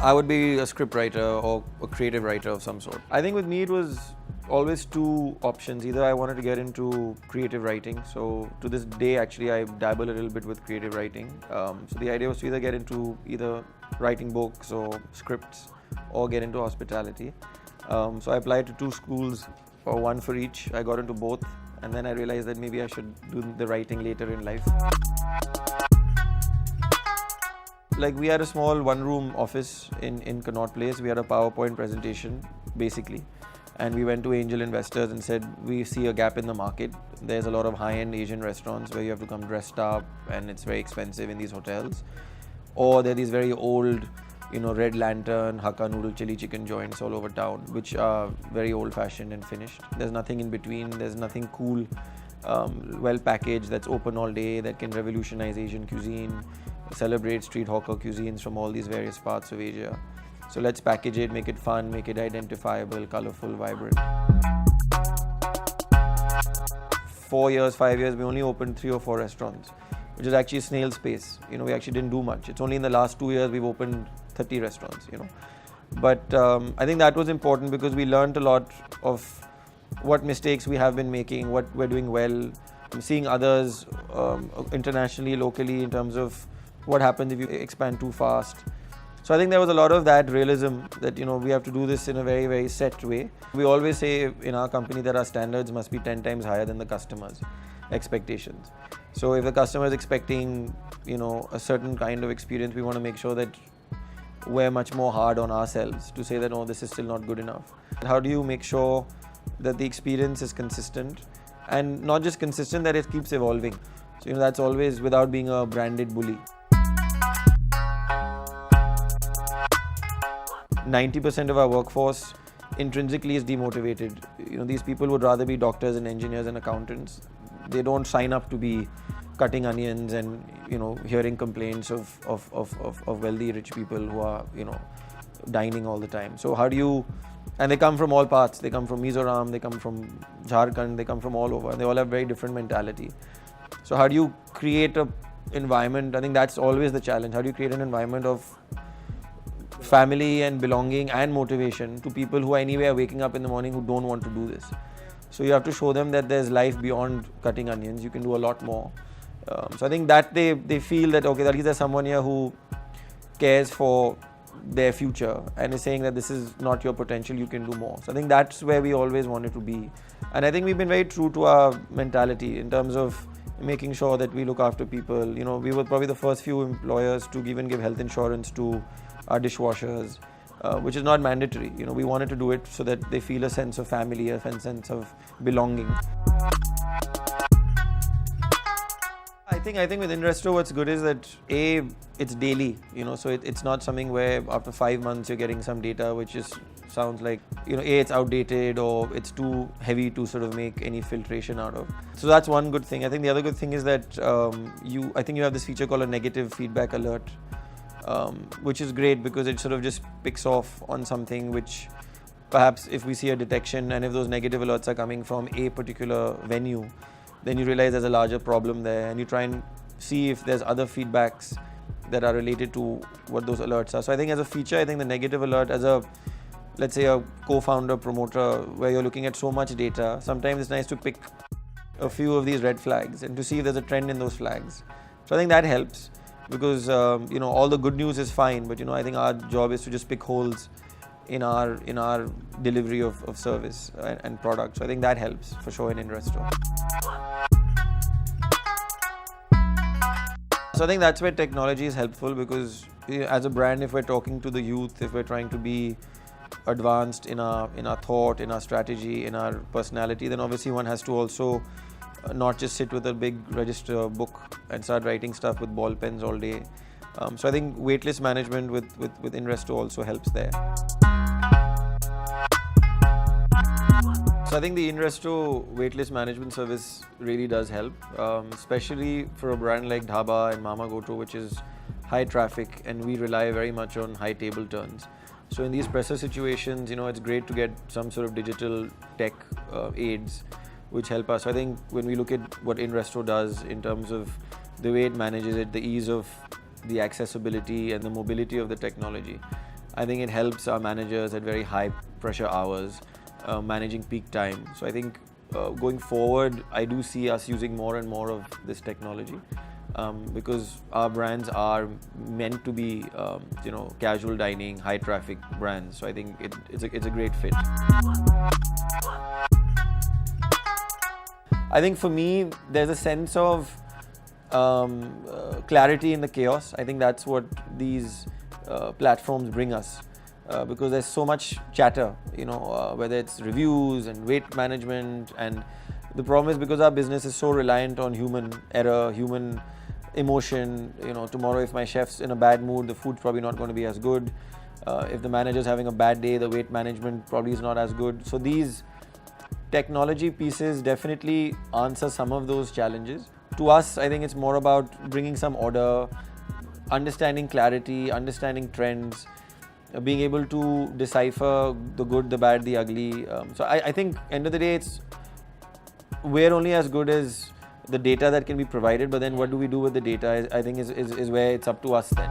I would be a script writer or a creative writer of some sort. I think with me it was always two options. Either I wanted to get into creative writing. So to this day, actually, I dabble a little bit with creative writing. So the idea was to either get into either writing books or scripts or get into hospitality. So I applied to two schools, or one for each. I got into both, and then I realized that maybe I should do the writing later in life. Like, we had a small one-room office in Connaught Place. We had a PowerPoint presentation, basically. And we went to angel investors and said, we see a gap in the market. There's a lot of high-end Asian restaurants where you have to come dressed up and it's very expensive in these hotels. Or there are these very old, Red Lantern, Hakka noodle, chili chicken joints all over town, which are very old-fashioned and finished. There's nothing in between. There's nothing cool, well-packaged, that's open all day, that can revolutionize Asian cuisine, celebrate street hawker cuisines from all these various parts of Asia. So let's package it, make it fun, make it identifiable, colorful, vibrant. 4 years, 5 years, we only opened 3 or 4 restaurants, which is actually snail's pace. We actually didn't do much. It's only in the last 2 years we've opened 30 restaurants, But I think that was important because we learned a lot of what mistakes we have been making, what we're doing well, seeing others internationally, locally, in terms of what happens if you expand too fast. So I think there was a lot of that realism that, we have to do this in a very, very set way. We always say in our company that our standards must be 10 times higher than the customer's expectations. So if the customer is expecting, a certain kind of experience, we want to make sure that we're much more hard on ourselves to say that, no, this is still not good enough. How do you make sure that the experience is consistent, and not just consistent, that it keeps evolving? So, that's always without being a branded bully. 90% of our workforce intrinsically is demotivated. These people would rather be doctors and engineers and accountants. They don't sign up to be cutting onions and, hearing complaints of wealthy rich people who are, dining all the time. So how do you, and they come from all parts. They come from Mizoram, they come from Jharkhand, they come from all over, and they all have very different mentality. So how do you create an environment? I think that's always the challenge. How do you create an environment of family and belonging and motivation to people who anyway are waking up in the morning who don't want to do this? So you have to show them that there's life beyond cutting onions. You can do a lot more. So I think that they feel that, okay, at least there's someone here who cares for their future and is saying that this is not your potential, you can do more. So I think that's where we always wanted to be. And I think we've been very true to our mentality in terms of making sure that we look after people. We were probably the first few employers to even give health insurance to our dishwashers, which is not mandatory. We wanted to do it so that they feel a sense of family, a sense of belonging. I think with inResto, what's good is that it's daily, so it's not something where after 5 months you're getting some data which just sounds like, it's outdated or it's too heavy to sort of make any filtration out of. So that's one good thing. I think the other good thing is that you have this feature called a negative feedback alert, which is great because it sort of just picks off on something which perhaps if we see a detection and if those negative alerts are coming from a particular venue, then you realize there's a larger problem there and you try and see if there's other feedbacks that are related to what those alerts are. So I think as a feature, I think the negative alert as let's say a co-founder, promoter, where you're looking at so much data, sometimes it's nice to pick a few of these red flags and to see if there's a trend in those flags. So I think that helps because, all the good news is fine, but, I think our job is to just pick holes in our delivery of service and product. So I think that helps for sure in inResto. So I think that's where technology is helpful because as a brand, if we're talking to the youth, if we're trying to be advanced in our thought, in our strategy, in our personality, then obviously one has to also not just sit with a big register book and start writing stuff with ball pens all day. So I think waitlist management with inResto also helps there. So I think the inResto waitlist management service really does help, especially for a brand like Dhaba and Mamagoto, which is high traffic and we rely very much on high table turns. So in these presser situations, it's great to get some sort of digital tech aids which help us. So I think when we look at what inResto does in terms of the way it manages it, the ease of the accessibility and the mobility of the technology, I think it helps our managers at very high pressure hours, managing peak time. So I think going forward, I do see us using more and more of this technology, because our brands are meant to be, casual dining, high traffic brands. So I think it's a great fit. I think for me, there's a sense of clarity in the chaos. I think that's what these platforms bring us, because there's so much chatter, whether it's reviews and weight management. And the problem is, because our business is so reliant on human error, human emotion. Tomorrow if my chef's in a bad mood, the food's probably not going to be as good. If the manager's having a bad day, the weight management probably is not as good. So these technology pieces definitely answer some of those challenges. To us, I think it's more about bringing some order, understanding clarity, understanding trends, being able to decipher the good, the bad, the ugly. So I think end of the day, we're only as good as the data that can be provided, but then what do we do with the data I think is where it's up to us then.